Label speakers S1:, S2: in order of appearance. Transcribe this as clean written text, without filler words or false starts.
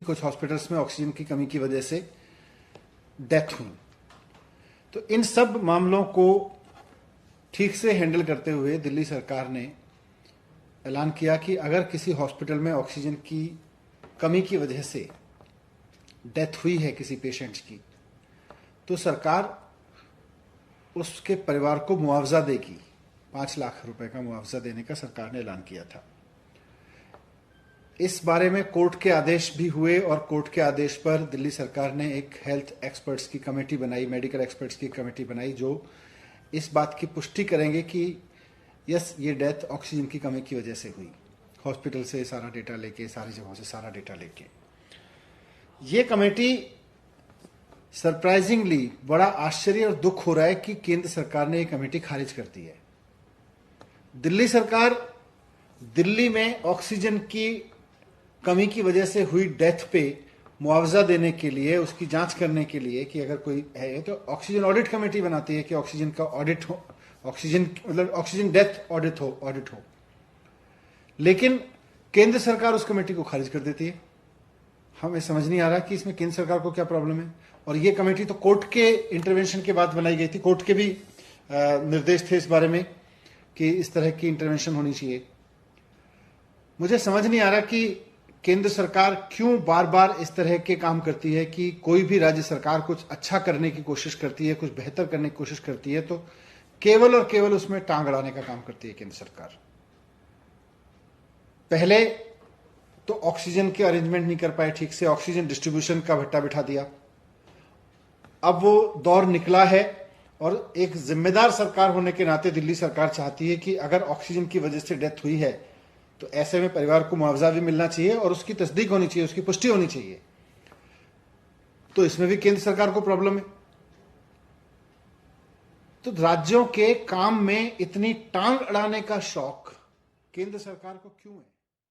S1: कुछ हॉस्पिटल्स में ऑक्सीजन की कमी की वजह से डेथ हुई। तो इन सब मामलों को ठीक से हैंडल करते हुए दिल्ली सरकार ने ऐलान किया कि अगर किसी हॉस्पिटल में ऑक्सीजन की कमी की वजह से डेथ हुई है किसी पेशेंट्स की, तो सरकार उसके परिवार को मुआवजा देगी। 5 लाख रुपए का मुआवजा देने का सरकार ने ऐलान किया था। इस बारे में कोर्ट के आदेश भी हुए और कोर्ट के आदेश पर दिल्ली सरकार ने एक हेल्थ एक्सपर्ट्स की कमेटी बनाई, मेडिकल एक्सपर्ट्स की कमेटी बनाई, जो इस बात की पुष्टि करेंगे कि यस, ये डेथ ऑक्सीजन की कमी की वजह से हुई। हॉस्पिटल से सारा डेटा लेके, सारी जगहों से सारा डेटा लेके ये कमेटी, सरप्राइजिंगली बड़ा आश्चर्य और दुख हो रहा है कि केंद्र सरकार ने ये कमेटी खारिज कर दी है। दिल्ली सरकार दिल्ली में ऑक्सीजन की कमी की वजह से हुई डेथ पे मुआवजा देने के लिए, उसकी जांच करने के लिए कि अगर कोई है तो ऑक्सीजन ऑडिट कमेटी बनाती है कि ऑक्सीजन का ऑडिट हो, ऑक्सीजन मतलब ऑक्सीजन डेथ ऑडिट हो। लेकिन केंद्र सरकार उस कमेटी को खारिज कर देती है। हमें समझ नहीं आ रहा कि इसमें केंद्र सरकार को क्या प्रॉब्लम है। और ये कमेटी तो कोर्ट के इंटरवेंशन के बाद बनाई गई थी। कोर्ट के भी निर्देश थे इस बारे में कि इस तरह की इंटरवेंशन होनी चाहिए। मुझे समझ नहीं आ रहा कि केंद्र सरकार क्यों बार बार इस तरह के काम करती है कि कोई भी राज्य सरकार कुछ अच्छा करने की कोशिश करती है, कुछ बेहतर करने की कोशिश करती है तो केवल और केवल उसमें टांग अड़ाने का काम करती है केंद्र सरकार। पहले तो ऑक्सीजन के अरेंजमेंट नहीं कर पाए ठीक से, ऑक्सीजन डिस्ट्रीब्यूशन का भट्टा बिठा दिया। अब वो दौर निकला है और एक जिम्मेदार सरकार होने के नाते दिल्ली सरकार चाहती है कि अगर ऑक्सीजन की वजह से डेथ हुई है तो ऐसे में परिवार को मुआवजा भी मिलना चाहिए और उसकी तस्दीक होनी चाहिए, उसकी पुष्टि होनी चाहिए। तो इसमें भी केंद्र सरकार को प्रॉब्लम है। तो राज्यों के काम में इतनी टांग अड़ाने का शौक केंद्र सरकार को क्यों है?